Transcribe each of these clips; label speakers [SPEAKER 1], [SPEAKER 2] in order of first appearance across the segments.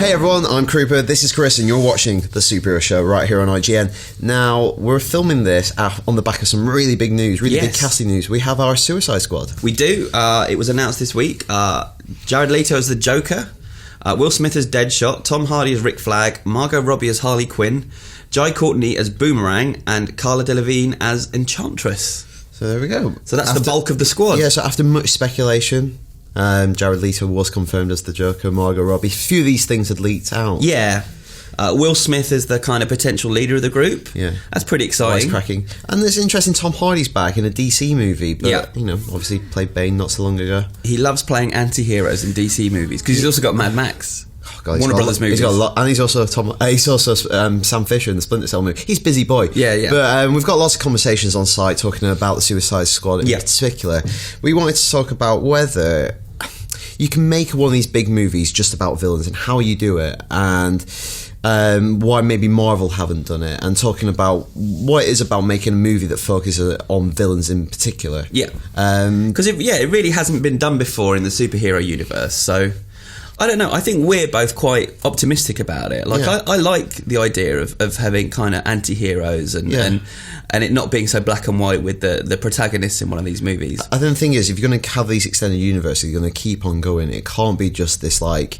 [SPEAKER 1] Hey everyone, I'm Krupa, this is Chris, and you're watching The Superhero Show right here on IGN. Now, we're filming this on the back of some really big news, really big casting news. We have our Suicide Squad.
[SPEAKER 2] We do. It was announced this week. Jared Leto as the Joker, Will Smith as Deadshot, Tom Hardy as Rick Flag, Margot Robbie as Harley Quinn, Jai Courtney as Boomerang, and Cara Delevingne as Enchantress.
[SPEAKER 1] So there we go.
[SPEAKER 2] So that's the bulk of the squad.
[SPEAKER 1] Yeah, so after much speculation, Jared Leto was confirmed as the Joker, Margot Robbie. A few of these things had leaked out.
[SPEAKER 2] Yeah. Will Smith is the kind of potential leader of the group.
[SPEAKER 1] Yeah.
[SPEAKER 2] That's pretty exciting.
[SPEAKER 1] Cracking. And there's interesting, Tom Hardy's back in a DC movie, but, you know, obviously played Bane not so long ago.
[SPEAKER 2] He loves playing anti-heroes in DC movies, because he's also got Mad Max.
[SPEAKER 1] Oh God,
[SPEAKER 2] Warner Brothers movies.
[SPEAKER 1] He's got a lot, and he's also Sam Fisher in the Splinter Cell movie. He's busy boy.
[SPEAKER 2] Yeah.
[SPEAKER 1] But we've got lots of conversations on site talking about the Suicide Squad in particular. We wanted to talk about whether you can make one of these big movies just about villains and how you do it, and why maybe Marvel haven't done it, and talking about what it is about making a movie that focuses on villains in particular.
[SPEAKER 2] Yeah. Because it really hasn't been done before in the superhero universe, so I don't know. I think we're both quite optimistic about it. Like, I like the idea of having kind of anti-heroes and it not being so black and white with the protagonists in one of these movies.
[SPEAKER 1] I think the thing is, if you're going to have these extended universes, you're going to keep on going. It can't be just this, like,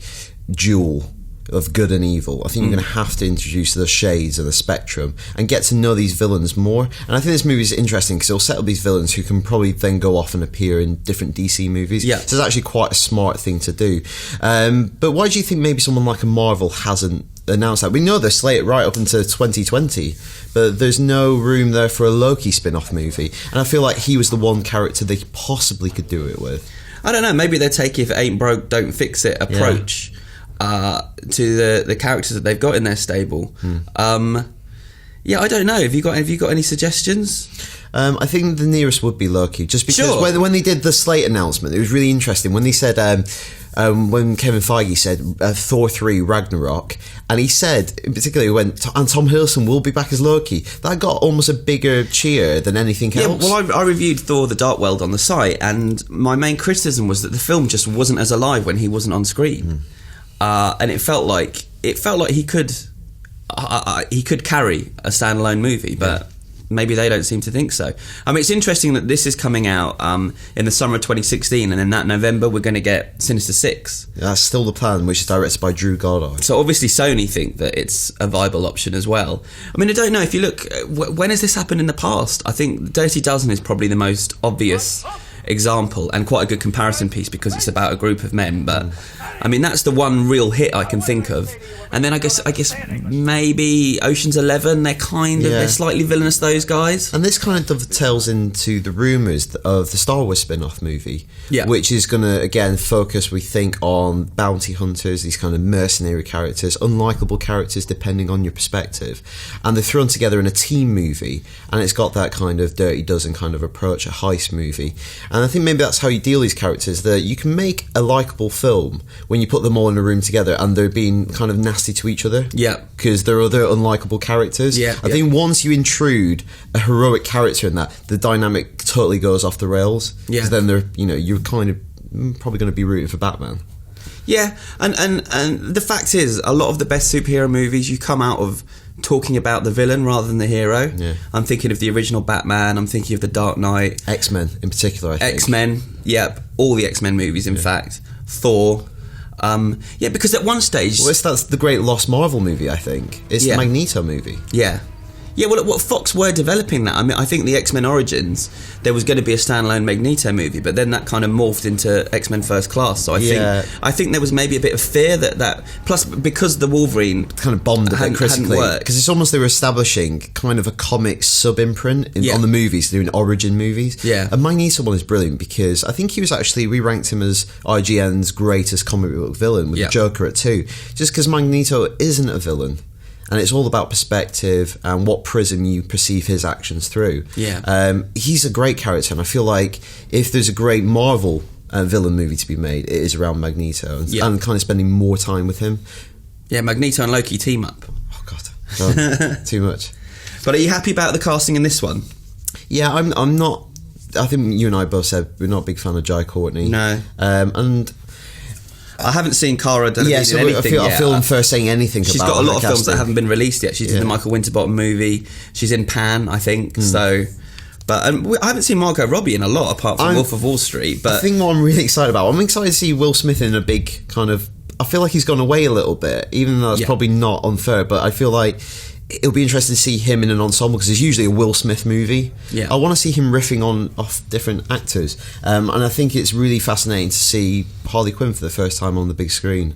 [SPEAKER 1] duel of good and evil. I think you're going to have to introduce the shades and the spectrum and get to know these villains more. And I think this movie is interesting because it'll set up these villains who can probably then go off and appear in different DC movies.
[SPEAKER 2] Yeah.
[SPEAKER 1] So it's actually quite a smart thing to do. But why do you think maybe someone like a Marvel hasn't announced that? We know they're slated right up into 2020, but there's no room there for a Loki spin-off movie. And I feel like he was the one character they possibly could do it with.
[SPEAKER 2] I don't know. Maybe they're taking if it ain't broke, don't fix it approach. To the characters that they've got in their stable. I don't know. Have you got any suggestions?
[SPEAKER 1] I think the nearest would be Loki, just because when they did the slate announcement, it was really interesting when they said when Kevin Feige said Thor 3 Ragnarok, and he said in particular and Tom Hiddleston will be back as Loki, that got almost a bigger cheer than anything else.
[SPEAKER 2] Well, I reviewed Thor: The Dark World on the site, and my main criticism was that the film just wasn't as alive when he wasn't on screen. And it felt like he could carry a standalone movie, but maybe they don't seem to think so. I mean, it's interesting that this is coming out in the summer of 2016, and in that November we're going to get Sinister Six.
[SPEAKER 1] That's still the plan, which is directed by Drew Goddard.
[SPEAKER 2] So obviously Sony think that it's a viable option as well. I mean, I don't know, if you look, when has this happened in the past? I think Dirty Dozen is probably the most obvious example and quite a good comparison piece because it's about a group of men, but I mean that's the one real hit I can think of. And then I guess maybe Ocean's 11, they're slightly villainous, those guys.
[SPEAKER 1] And this kind of dovetails into the rumours of the Star Wars spin-off movie, which is going to again focus, we think, on bounty hunters, these kind of mercenary characters, unlikable characters depending on your perspective, and they're thrown together in a team movie, and it's got that kind of Dirty Dozen kind of approach, a heist movie. And I think maybe that's how you deal these characters, that you can make a likeable film when you put them all in a room together and they're being kind of nasty to each other. Yeah. Because there are other unlikable characters. Yeah. I think once you intrude a heroic character in that, the dynamic totally goes off the rails. Yeah. Because then you're kind of probably going to be rooting for Batman.
[SPEAKER 2] Yeah, and the fact is, a lot of the best superhero movies, you come out of talking about the villain rather than the hero. Yeah. I'm thinking of the original Batman, I'm thinking of The Dark Knight.
[SPEAKER 1] X-Men in particular, I think.
[SPEAKER 2] X-Men, all the X-Men movies, in fact. Thor. Because at one stage...
[SPEAKER 1] Well, that's the great Lost Marvel movie, I think. It's the Magneto movie.
[SPEAKER 2] Yeah. Yeah, well, Fox were developing that. I mean, I think the X-Men Origins, there was going to be a standalone Magneto movie, but then that kind of morphed into X-Men First Class. So I think there was maybe a bit of fear that plus because the Wolverine
[SPEAKER 1] kind of bombed a bit critically, because it's almost they were establishing kind of a comic sub-imprint on the movies, doing origin movies. Yeah, and Magneto one is brilliant because I think he was actually, we ranked him as IGN's greatest comic book villain with the Joker at 2, just because Magneto isn't a villain. And it's all about perspective and what prism you perceive his actions through. Yeah, he's a great character, and I feel like if there's a great Marvel villain movie to be made, it is around Magneto, and kind of spending more time with him.
[SPEAKER 2] Yeah, Magneto and Loki team up.
[SPEAKER 1] Oh God, too much.
[SPEAKER 2] But are you happy about the casting in this one?
[SPEAKER 1] Yeah, I'm not. I think you and I both said we're not a big fan of Jai Courtney.
[SPEAKER 2] No,
[SPEAKER 1] and
[SPEAKER 2] I haven't seen Cara Delevingne
[SPEAKER 1] so
[SPEAKER 2] in anything
[SPEAKER 1] I
[SPEAKER 2] yet.
[SPEAKER 1] feel unfair saying anything
[SPEAKER 2] She's
[SPEAKER 1] about
[SPEAKER 2] got a lot
[SPEAKER 1] her
[SPEAKER 2] of films that
[SPEAKER 1] casting.
[SPEAKER 2] haven't been released yet. She's in the Michael Winterbottom movie. She's in Pan, I think. So, but I haven't seen Margot Robbie in a lot apart from Wolf of Wall Street. But
[SPEAKER 1] the thing what I'm really excited about, I'm excited to see Will Smith in a big kind of. I feel like he's gone away a little bit, even though it's probably not unfair. But I feel like it'll be interesting to see him in an ensemble because it's usually a Will Smith movie.
[SPEAKER 2] Yeah.
[SPEAKER 1] I want to see him riffing off different actors, and I think it's really fascinating to see Harley Quinn for the first time on the big screen.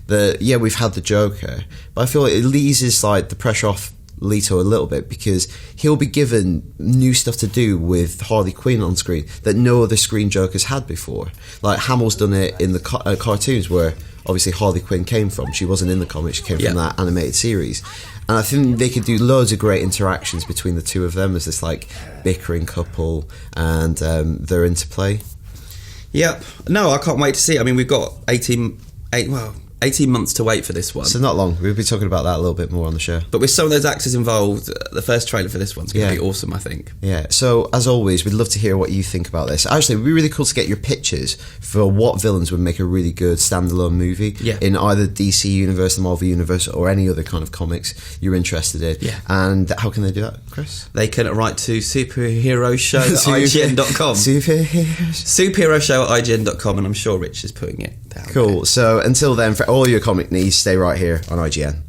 [SPEAKER 1] We've had the Joker, but I feel like it eases like the pressure off Leto a little bit because he'll be given new stuff to do with Harley Quinn on screen that no other screen Jokers had before. Like Hamill's done it in the cartoons where obviously Harley Quinn came from. She wasn't in the comics, she came from that animated series. And I think they could do loads of great interactions between the two of them as this like bickering couple and their interplay.
[SPEAKER 2] Yep. No, I can't wait to see it. I mean, we've got 18 months to wait for this one.
[SPEAKER 1] So not long. We'll be talking about that a little bit more on the show.
[SPEAKER 2] But with some of those actors involved, the first trailer for this one's going to be awesome, I think.
[SPEAKER 1] Yeah. So as always, we'd love to hear what you think about this. Actually, it'd be really cool to get your pitches for what villains would make a really good standalone movie in either DC Universe, the Marvel Universe, or any other kind of comics you're interested in.
[SPEAKER 2] Yeah.
[SPEAKER 1] And how can they do that, Chris?
[SPEAKER 2] They can write to superheroeshow@ign.com. Superheroeshow@ign.com, and I'm sure Rich is putting it down.
[SPEAKER 1] Cool. So until then, for all your comic needs, stay right here on IGN.